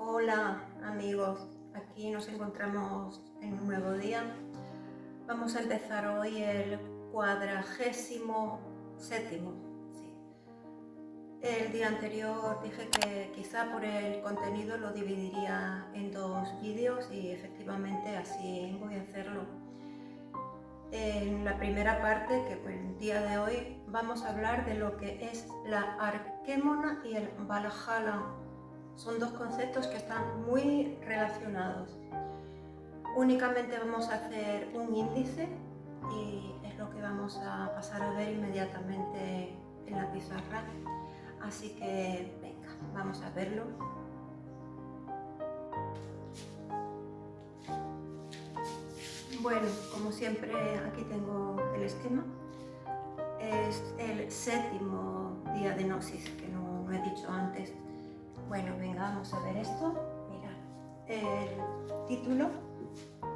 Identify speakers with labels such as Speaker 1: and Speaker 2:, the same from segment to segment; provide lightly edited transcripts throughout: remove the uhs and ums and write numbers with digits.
Speaker 1: Hola amigos, aquí nos encontramos en un nuevo día. Vamos a empezar hoy el 47º. Sí. El día anterior dije que quizá por el contenido lo dividiría en 2 vídeos y efectivamente así voy a hacerlo. En la primera parte, que fue el día de hoy, vamos a hablar de lo que es la Arquémona y el Valhalla. Son dos conceptos que están muy relacionados. Únicamente vamos a hacer un índice y es lo que vamos a pasar a ver inmediatamente en la pizarra. Así que venga, vamos a verlo. Bueno, como siempre aquí tengo el esquema. Es el 7º día de Gnosis, que no he dicho antes. Bueno, venga, vamos a ver esto. Mirad, el título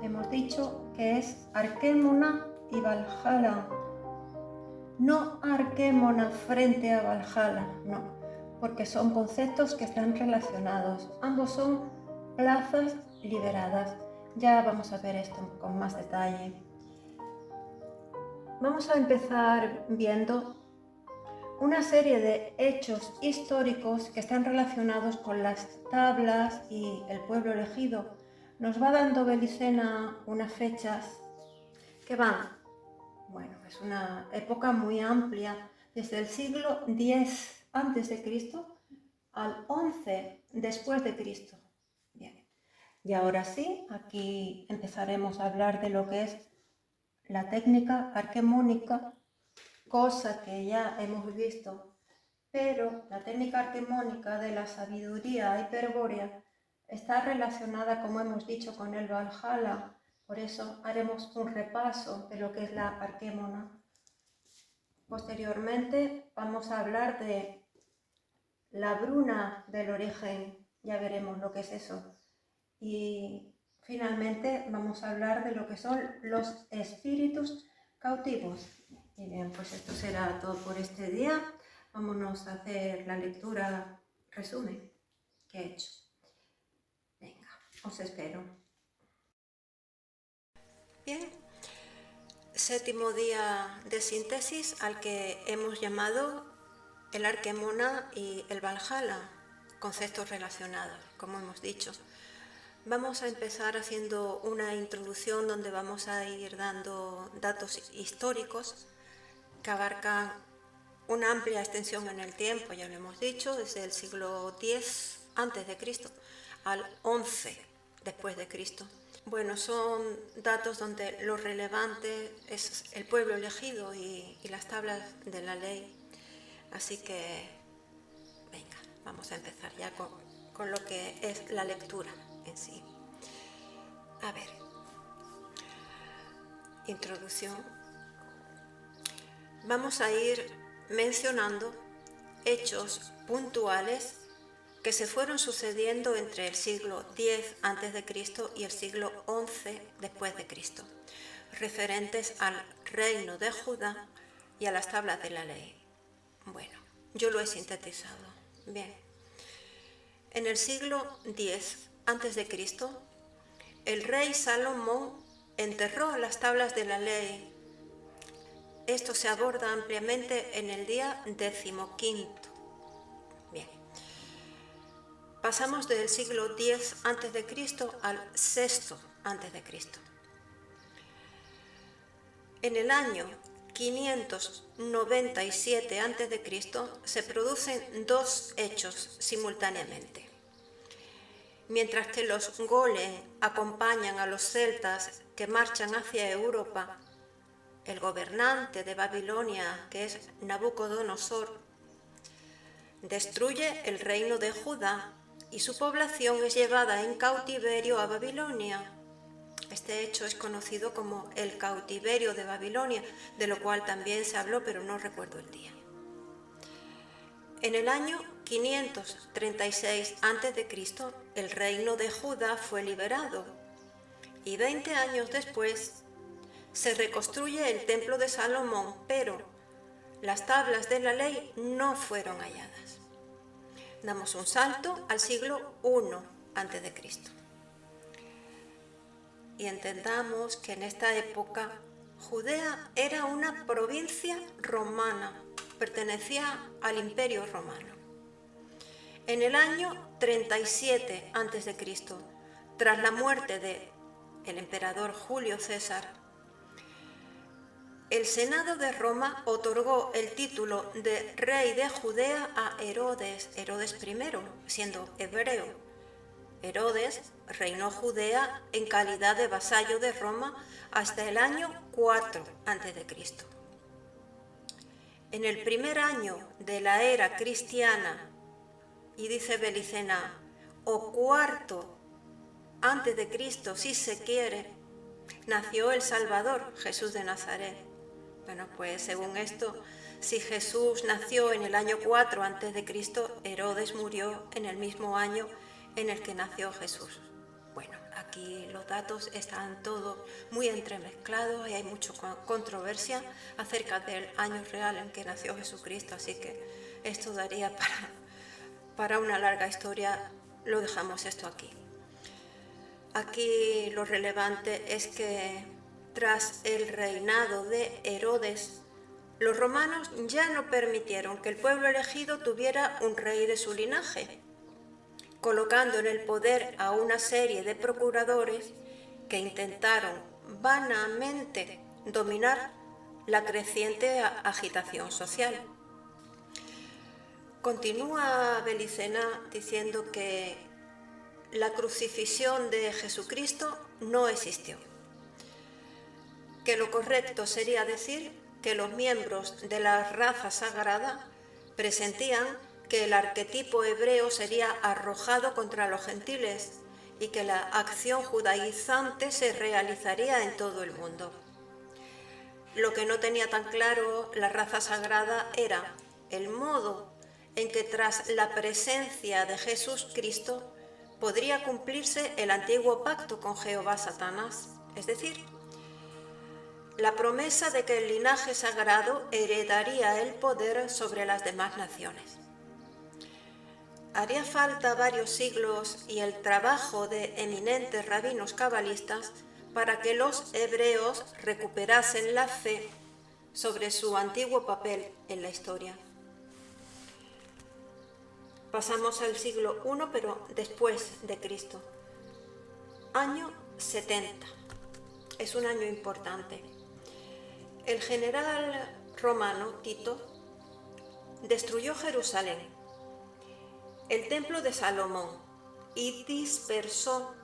Speaker 1: hemos dicho que es Arquémona y Valhalla. No Arquémona frente a Valhalla, no, porque son conceptos que están relacionados. Ambos son plazas liberadas. Ya vamos a ver esto con más detalle. Vamos a empezar viendo una serie de hechos históricos que están relacionados con las tablas y el pueblo elegido. Nos va dando Belicena unas fechas que van, bueno, es una época muy amplia, desde el siglo X a.C. al 11 después de Cristo. Bien. Y ahora sí, aquí empezaremos a hablar de lo que es la técnica arquemónica, cosa que ya hemos visto, pero la técnica arquemónica de la sabiduría hiperbórea está relacionada, como hemos dicho, con el Valhalla. Por eso haremos un repaso de lo que es la arquémona. Posteriormente vamos a hablar de la bruna del origen, ya veremos lo que es eso. Y finalmente vamos a hablar de lo que son los espíritus cautivos. Y bien, pues esto será todo por este día. Vámonos a hacer la lectura resumen que he hecho. Venga, os espero. Bien, 7º día de síntesis al que hemos llamado el Arquémona y el Valhalla, conceptos relacionados, como hemos dicho. Vamos a empezar haciendo una introducción donde vamos a ir dando datos históricos que abarcan una amplia extensión en el tiempo, ya lo hemos dicho, desde el siglo X a.C. al 11 después de Cristo. Bueno, son datos donde lo relevante es el pueblo elegido y las tablas de la ley. Así que, venga, vamos a empezar ya con lo que es la lectura en sí. A ver, introducción. Vamos a ir mencionando hechos puntuales que se fueron sucediendo entre el siglo X a.C. y el siglo XI después de Cristo, referentes al reino de Judá y a las tablas de la ley. Bueno, yo lo he sintetizado. Bien. En el siglo X a.C., el rey Salomón enterró las tablas de la ley. Esto se aborda ampliamente en el día 15. Bien. Pasamos del siglo X a.C. al VI a.C. En el año 597 a.C. se producen dos hechos simultáneamente. Mientras que los golem acompañan a los celtas que marchan hacia Europa, el gobernante de Babilonia, que es Nabucodonosor, destruye el reino de Judá y su población es llevada en cautiverio a Babilonia. Este hecho es conocido como el cautiverio de Babilonia, de lo cual también se habló, pero no recuerdo el día. En el año 536 a.C., el reino de Judá fue liberado y 20 años después se reconstruye el templo de Salomón, pero las tablas de la ley no fueron halladas. Damos un salto al siglo I a.C. Y entendamos que en esta época Judea era una provincia romana, pertenecía al Imperio Romano. En el año 37 a.C., tras la muerte del emperador Julio César, el Senado de Roma otorgó el título de rey de Judea a Herodes I, siendo hebreo. Herodes reinó Judea en calidad de vasallo de Roma hasta el año 4 a.C. En el primer año de la era cristiana, y dice Belicena, o cuarto antes de Cristo, si se quiere, nació el Salvador, Jesús de Nazaret. Bueno, pues según esto, si Jesús nació en el año 4 a.C., Herodes murió en el mismo año en el que nació Jesús. Bueno, aquí los datos están todos muy entremezclados y hay mucha controversia acerca del año real en que nació Jesucristo, así que esto daría para una larga historia, lo dejamos esto aquí. Aquí lo relevante es que tras el reinado de Herodes, los romanos ya no permitieron que el pueblo elegido tuviera un rey de su linaje, colocando en el poder a una serie de procuradores que intentaron vanamente dominar la creciente agitación social. Continúa Belicena diciendo que la crucifixión de Jesucristo no existió, que lo correcto sería decir que los miembros de la raza sagrada presentían que el arquetipo hebreo sería arrojado contra los gentiles y que la acción judaizante se realizaría en todo el mundo. Lo que no tenía tan claro la raza sagrada era el modo en que tras la presencia de Jesucristo podría cumplirse el antiguo pacto con Jehová Satanás, es decir, la promesa de que el linaje sagrado heredaría el poder sobre las demás naciones. Haría falta varios siglos y el trabajo de eminentes rabinos cabalistas para que los hebreos recuperasen la fe sobre su antiguo papel en la historia. Pasamos al siglo I, pero después de Cristo. Año 70. Es un año importante. El general romano Tito destruyó Jerusalén, el templo de Salomón, y dispersó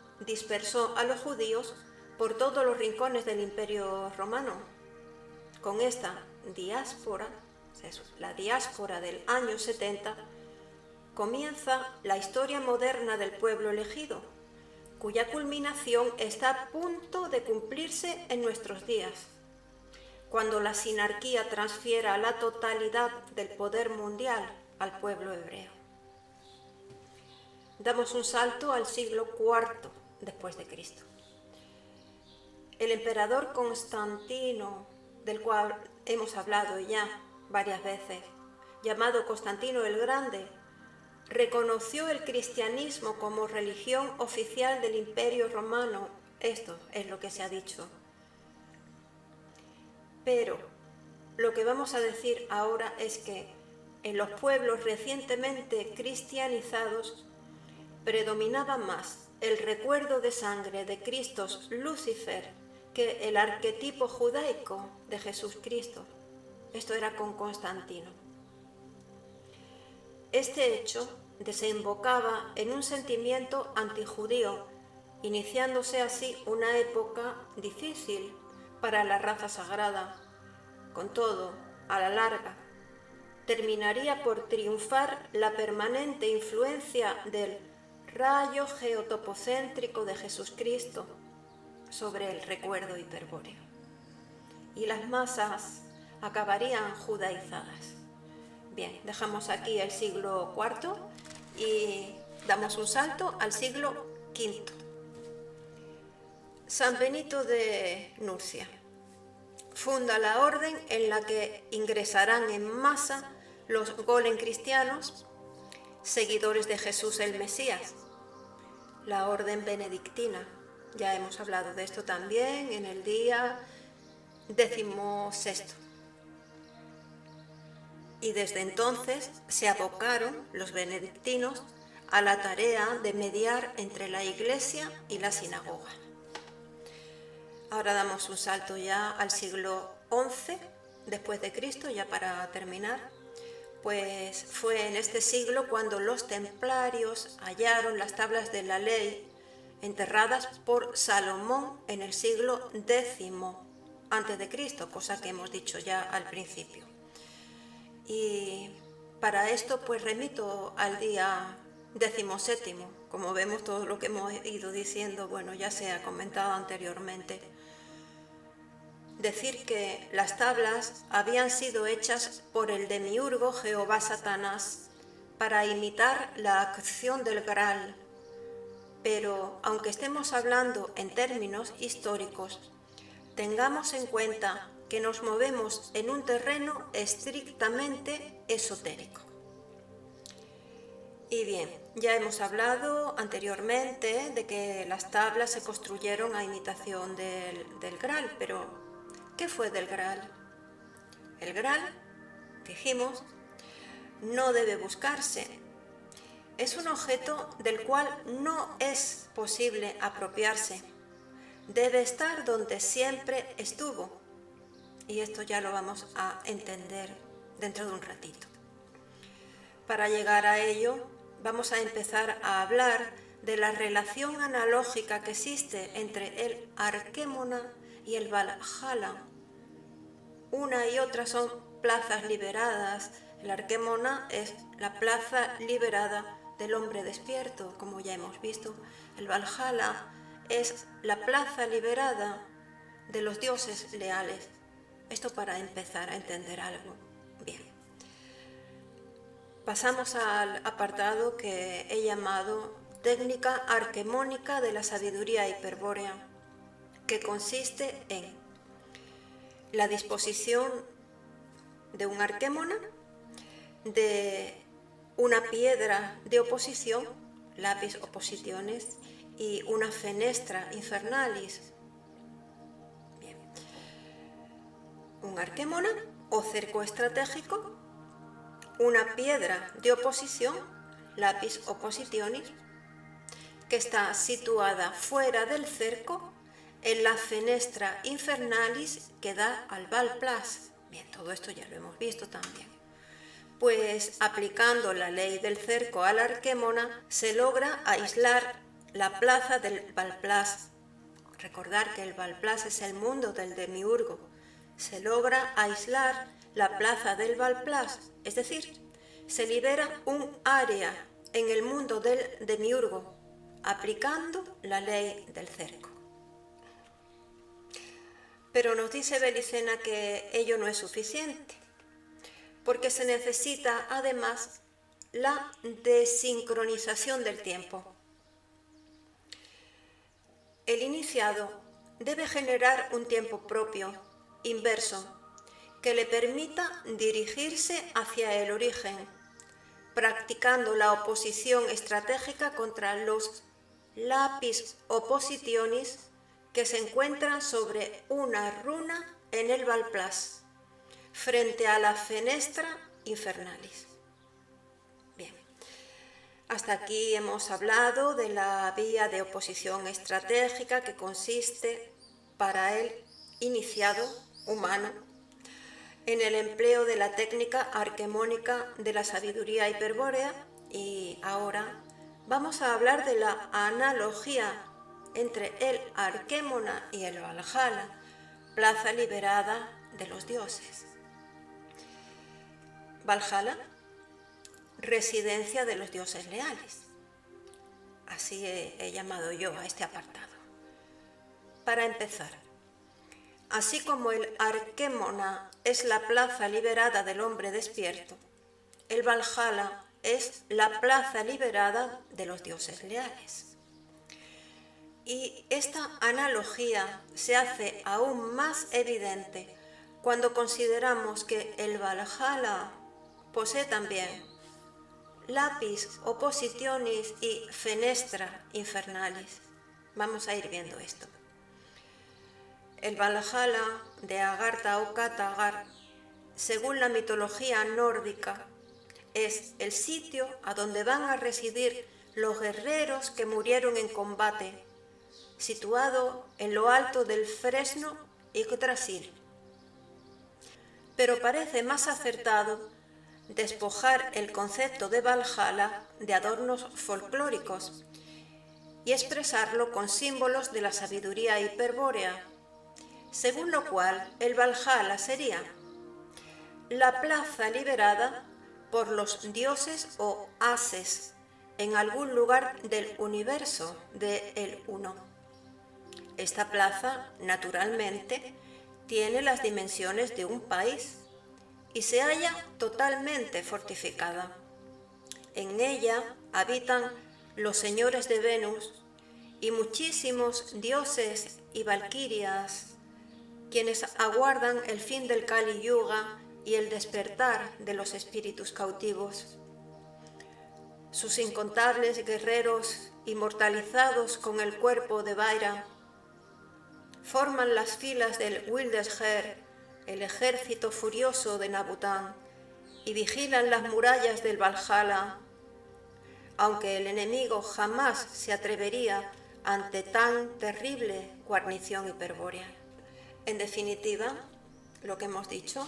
Speaker 1: a los judíos por todos los rincones del Imperio Romano. Con esta diáspora, la diáspora del año 70, comienza la historia moderna del pueblo elegido, cuya culminación está a punto de cumplirse en nuestros días, cuando la sinarquía transfiera la totalidad del poder mundial al pueblo hebreo. Damos un salto al siglo IV después de Cristo. El emperador Constantino, del cual hemos hablado ya varias veces, llamado Constantino el Grande, reconoció el cristianismo como religión oficial del Imperio Romano. Esto es lo que se ha dicho. Pero lo que vamos a decir ahora es que en los pueblos recientemente cristianizados predominaba más el recuerdo de sangre de Cristo Lucifer que el arquetipo judaico de Jesucristo. Esto era con Constantino. Este hecho desembocaba en un sentimiento antijudío, iniciándose así una época difícil para la raza sagrada. Con todo, a la larga, terminaría por triunfar la permanente influencia del rayo geotopocéntrico de Jesucristo sobre el recuerdo hiperbóreo, y las masas acabarían judaizadas. Bien, dejamos aquí el siglo IV y damos un salto al siglo V. San Benito de Nurcia funda la orden en la que ingresarán en masa los golem cristianos, seguidores de Jesús el Mesías. la orden benedictina. Ya hemos hablado de esto también en el día 16. Y desde entonces se abocaron los benedictinos a la tarea de mediar entre la Iglesia y la sinagoga. Ahora damos un salto ya al siglo XI después de Cristo, ya para terminar. Pues fue en este siglo cuando los templarios hallaron las tablas de la ley enterradas por Salomón en el siglo X antes de Cristo, cosa que hemos dicho ya al principio. Y para esto pues remito al día 17. Como vemos, todo lo que hemos ido diciendo, bueno, ya se ha comentado anteriormente. Decir que las tablas habían sido hechas por el demiurgo Jehová Satanás para imitar la acción del Graal. Pero aunque estemos hablando en términos históricos, tengamos en cuenta que nos movemos en un terreno estrictamente esotérico. Y bien, ya hemos hablado anteriormente de que las tablas se construyeron a imitación del Graal, pero ¿qué fue del Graal? El Graal, dijimos, no debe buscarse. Es un objeto del cual no es posible apropiarse. Debe estar donde siempre estuvo. Y esto ya lo vamos a entender dentro de un ratito. Para llegar a ello, vamos a empezar a hablar de la relación analógica que existe entre el Arquémona y el Valhalla. Una y otra son plazas liberadas. El Arquémona es la plaza liberada del hombre despierto, como ya hemos visto. El Valhalla es la plaza liberada de los dioses leales. Esto para empezar a entender algo. Bien. Pasamos al apartado que he llamado técnica arquemónica de la sabiduría hiperbórea, que consiste en la disposición de un arquémona, de una piedra de oposición, lapis oppositiones, y una fenestra infernalis. Bien. Un arquémona o cerco estratégico, una piedra de oposición, lapis oppositionis, que está situada fuera del cerco en la fenestra infernalis que da al Valplas. Bien, todo esto ya lo hemos visto también. Pues aplicando la ley del cerco al arquémona se logra aislar la plaza del Valplas. Recordar que el Valplas es el mundo del demiurgo. Se logra aislar la plaza del Valplas, es decir, se libera un área en el mundo del demiurgo, aplicando la ley del cerco. Pero nos dice Belicena que ello no es suficiente, porque se necesita además la desincronización del tiempo. El iniciado debe generar un tiempo propio, inverso, que le permita dirigirse hacia el origen, practicando la oposición estratégica contra los lapis oppositionis que se encuentran sobre una runa en el Valplas, frente a la fenestra infernalis. Bien, hasta aquí hemos hablado de la vía de oposición estratégica que consiste para el iniciado humano en el empleo de la técnica arquemónica de la sabiduría hiperbórea, y ahora vamos a hablar de la analogía entre el arquémona y el Valhalla, plaza liberada de los dioses. Valhalla, residencia de los dioses leales. Así he llamado yo a este apartado. Para empezar, así como el arquémona es la plaza liberada del hombre despierto, el Valhalla es la plaza liberada de los dioses leales. Y esta analogía se hace aún más evidente cuando consideramos que el Valhalla posee también lapis oppositionis y fenestra infernalis. Vamos a ir viendo esto. El Valhalla de Agartha o Kathagar, según la mitología nórdica, es el sitio a donde van a residir los guerreros que murieron en combate, situado en lo alto del Fresno Yggdrasil. Pero parece más acertado despojar el concepto de Valhalla de adornos folclóricos y expresarlo con símbolos de la sabiduría hiperbórea, según lo cual el Valhalla sería la plaza liberada por los dioses o ases en algún lugar del universo de El Uno. Esta plaza, naturalmente, tiene las dimensiones de un país y se halla totalmente fortificada. En ella habitan los señores de Venus y muchísimos dioses y valquirias, quienes aguardan el fin del Kali Yuga y el despertar de los espíritus cautivos. Sus incontables guerreros, inmortalizados con el cuerpo de Vaira, forman las filas del Wildesher, el ejército furioso de Nabután, y vigilan las murallas del Valhalla, aunque el enemigo jamás se atrevería ante tan terrible guarnición hiperbórea. En definitiva, lo que hemos dicho,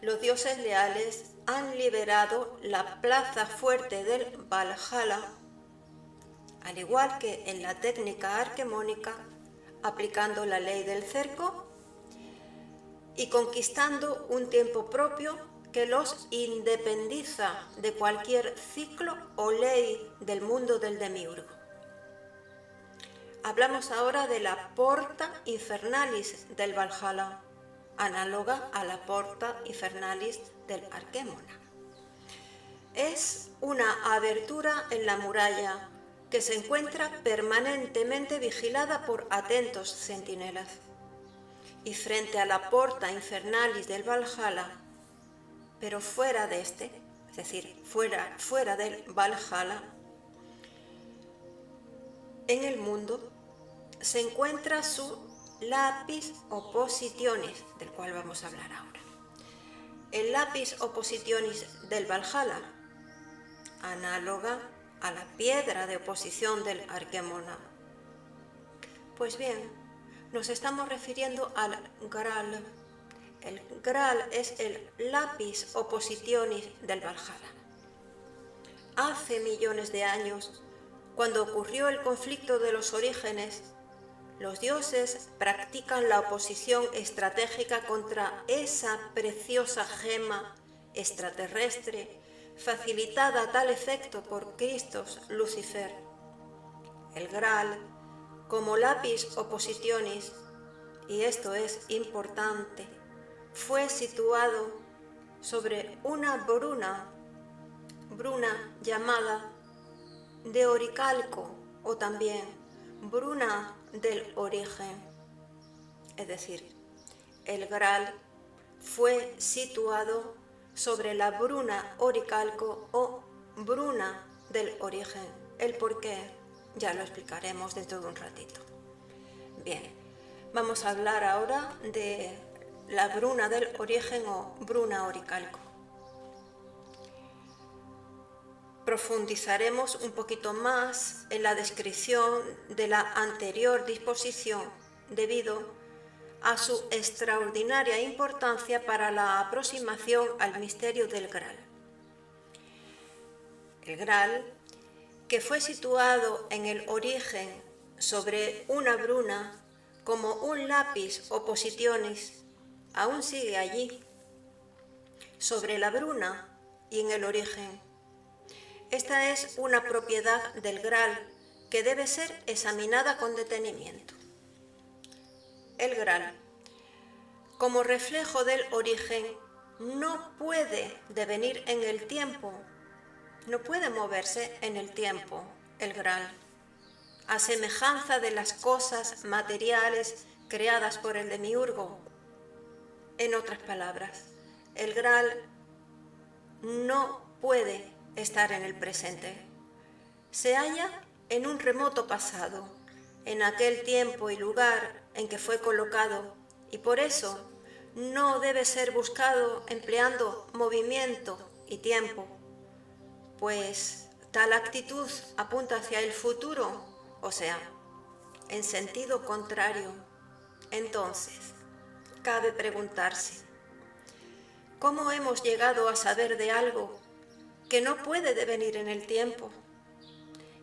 Speaker 1: los dioses leales han liberado la plaza fuerte del Valhalla, al igual que en la técnica arquemónica, aplicando la ley del cerco y conquistando un tiempo propio que los independiza de cualquier ciclo o ley del mundo del demiurgo. Hablamos ahora de la Porta Infernalis del Valhalla, análoga a la Porta Infernalis del Arquemona. Es una abertura en la muralla que se encuentra permanentemente vigilada por atentos centinelas. Y frente a la Porta Infernalis del Valhalla, pero fuera de este, es decir, fuera del Valhalla, en el mundo, se encuentra su lapis oppositionis, del cual vamos a hablar ahora. El lapis oppositionis del Valhalla, análoga a la piedra de oposición del Arquemona. Pues bien, nos estamos refiriendo al Graal. El Graal es el lapis oppositionis del Valhalla. Hace millones de años, cuando ocurrió el conflicto de los orígenes, los dioses practican la oposición estratégica contra esa preciosa gema extraterrestre facilitada a tal efecto por Christos Lucifer. El Graal, como lapis oppositionis, y esto es importante, fue situado sobre una bruna llamada de oricalco o también bruna del origen. Es decir, el Graal fue situado sobre la bruna oricalco o bruna del origen. El por qué ya lo explicaremos dentro de un ratito. Bien, vamos a hablar ahora de la bruna del origen o bruna oricalco. Profundizaremos un poquito más en la descripción de la anterior disposición debido a su extraordinaria importancia para la aproximación al misterio del Graal. El Graal, que fue situado en el origen sobre una bruna como un lapis oppositionis, aún sigue allí, sobre la bruna y en el origen. Esta es una propiedad del Graal que debe ser examinada con detenimiento. El Graal, como reflejo del origen, no puede devenir en el tiempo, no puede moverse en el tiempo, el Graal, a semejanza de las cosas materiales creadas por el demiurgo. En otras palabras, el Graal no puede estar en el presente. Se halla en un remoto pasado, en aquel tiempo y lugar en que fue colocado, y por eso no debe ser buscado empleando movimiento y tiempo, pues tal actitud apunta hacia el futuro, o sea, en sentido contrario. Entonces, cabe preguntarse, ¿cómo hemos llegado a saber de algo que no puede devenir en el tiempo,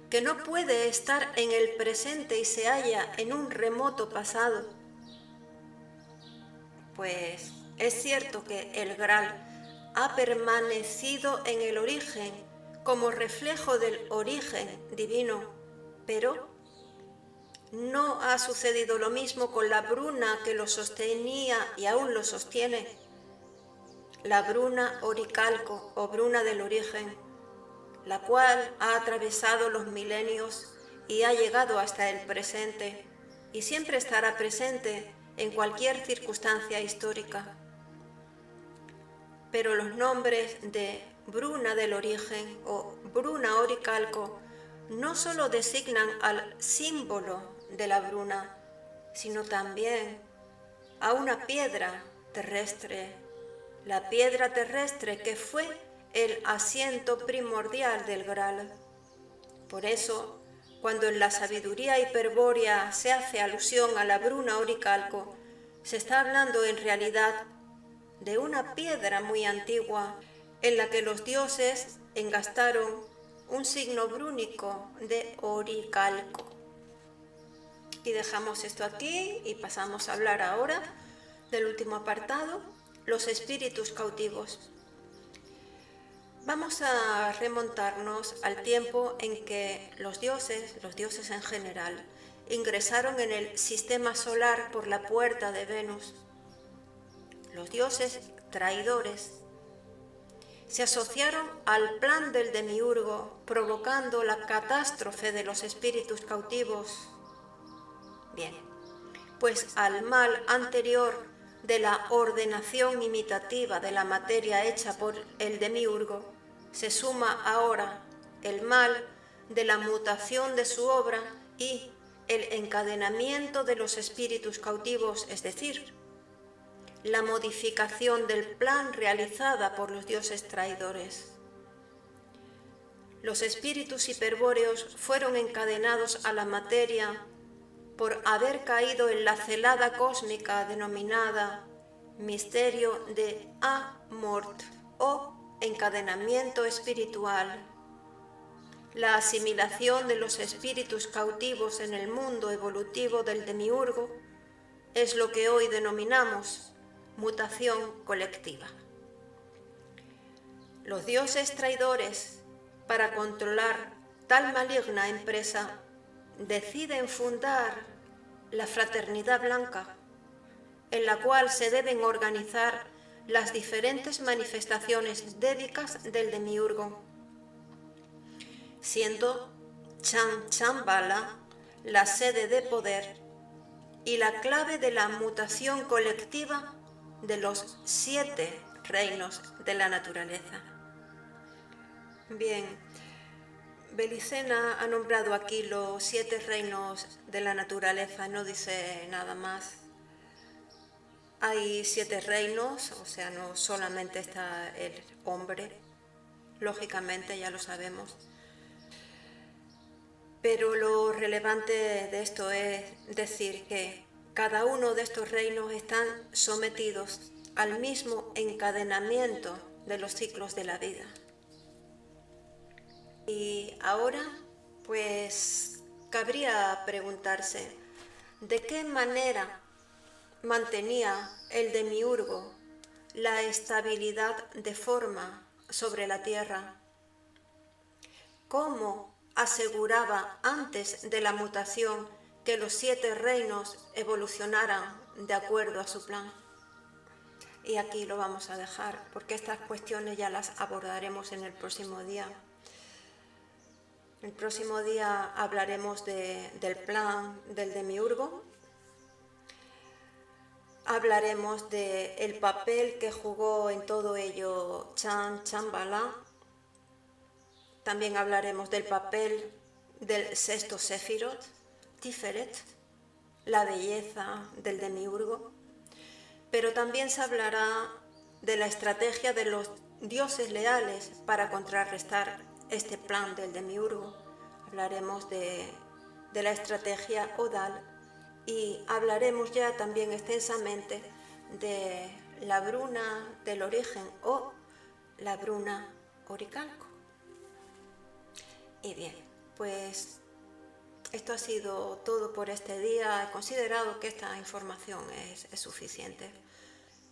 Speaker 1: que no puede estar en el presente y se halla en un remoto pasado? Pues es cierto que el Graal ha permanecido en el origen como reflejo del origen divino, pero no ha sucedido lo mismo con la bruna que lo sostenía y aún lo sostiene, la bruna oricalco o bruna del origen, la cual ha atravesado los milenios y ha llegado hasta el presente y siempre estará presente en cualquier circunstancia histórica. Pero los nombres de bruna del origen o bruna oricalco no solo designan al símbolo de la bruna, sino también a una piedra terrestre, la piedra terrestre que fue el asiento primordial del Graal. Por eso, cuando en la sabiduría hiperbórea se hace alusión a la bruna oricalco, se está hablando en realidad de una piedra muy antigua en la que los dioses engastaron un signo brúnico de oricalco. Y dejamos esto aquí y pasamos a hablar ahora del último apartado, los espíritus cautivos. Vamos a remontarnos al tiempo en que los dioses en general, ingresaron en el sistema solar por la puerta de Venus. Los dioses traidores se asociaron al plan del demiurgo, provocando la catástrofe de los espíritus cautivos. Bien, pues al mal anterior de la ordenación imitativa de la materia hecha por el demiurgo, se suma ahora el mal de la mutación de su obra y el encadenamiento de los espíritus cautivos, es decir, la modificación del plan realizada por los dioses traidores. Los espíritus hiperbóreos fueron encadenados a la materia por haber caído en la celada cósmica denominada misterio de Amort o encadenamiento espiritual. La asimilación de los espíritus cautivos en el mundo evolutivo del demiurgo es lo que hoy denominamos mutación colectiva. Los dioses traidores, para controlar tal maligna empresa, deciden fundar la Fraternidad Blanca, en la cual se deben organizar las diferentes manifestaciones dédicas del demiurgo, siendo Shambhala la sede de poder y la clave de la mutación colectiva de los 7 reinos de la naturaleza. Bien, Belicena ha nombrado aquí los 7 reinos de la naturaleza, no dice nada más. Hay 7 reinos, o sea, no solamente está el hombre, lógicamente ya lo sabemos. Pero lo relevante de esto es decir que cada uno de estos reinos están sometidos al mismo encadenamiento de los ciclos de la vida. Y ahora, pues, cabría preguntarse, ¿de qué manera mantenía el demiurgo la estabilidad de forma sobre la Tierra? ¿Cómo aseguraba antes de la mutación que los 7 reinos evolucionaran de acuerdo a su plan? Y aquí lo vamos a dejar, porque estas cuestiones ya las abordaremos en el próximo día. El próximo día hablaremos del plan del demiurgo, hablaremos del papel que jugó en todo ello Shambhala, también hablaremos del papel del sexto Sefirot, Tiferet, la belleza del demiurgo, pero también se hablará de la estrategia de los dioses leales para contrarrestar este plan del demiurgo. Hablaremos de la estrategia Odal y hablaremos ya también extensamente de la Bruna del origen o la Bruna oricalco. Y bien, pues esto ha sido todo por este día. He considerado que esta información es suficiente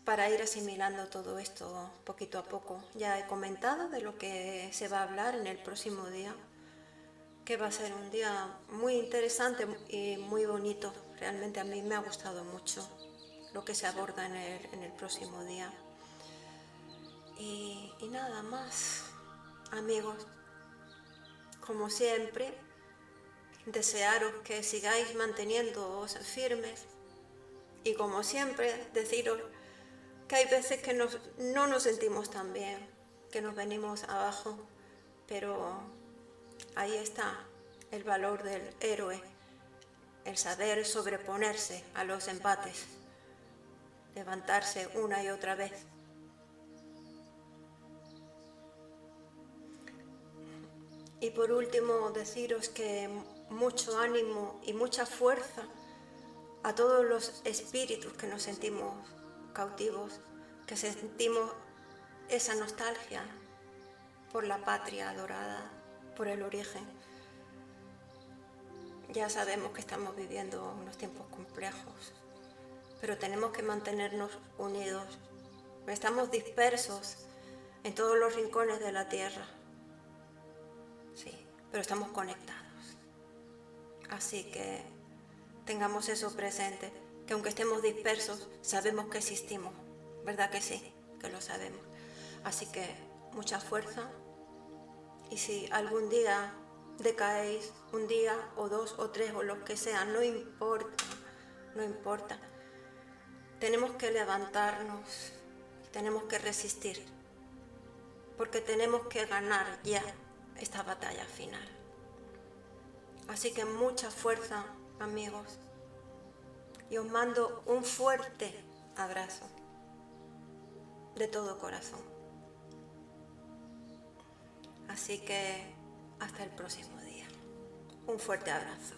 Speaker 1: para ir asimilando todo esto poquito a poco. Ya he comentado de lo que se va a hablar en el próximo día, que va a ser un día muy interesante y muy bonito. Realmente a mí me ha gustado mucho lo que se aborda en el próximo día. Y nada más, amigos, como siempre, desearos que sigáis manteniéndoos firmes y como siempre deciros que hay veces que no nos sentimos tan bien, que nos venimos abajo, pero ahí está el valor del héroe, el saber sobreponerse a los embates, levantarse una y otra vez. Y por último, deciros que mucho ánimo y mucha fuerza a todos los espíritus que nos sentimos cautivos, que sentimos esa nostalgia por la patria adorada, por el origen. Ya sabemos que estamos viviendo unos tiempos complejos, pero tenemos que mantenernos unidos. Estamos dispersos en todos los rincones de la tierra, sí, pero estamos conectados. Así que tengamos eso presente, que aunque estemos dispersos, sabemos que existimos, ¿verdad que sí? Que lo sabemos. Así que mucha fuerza, y si algún día decaéis, un día o dos o tres o lo que sea, no importa, no importa. Tenemos que levantarnos, tenemos que resistir, porque tenemos que ganar ya esta batalla final. Así que mucha fuerza, amigos, y os mando un fuerte abrazo de todo corazón. Así que hasta el próximo día. Un fuerte abrazo.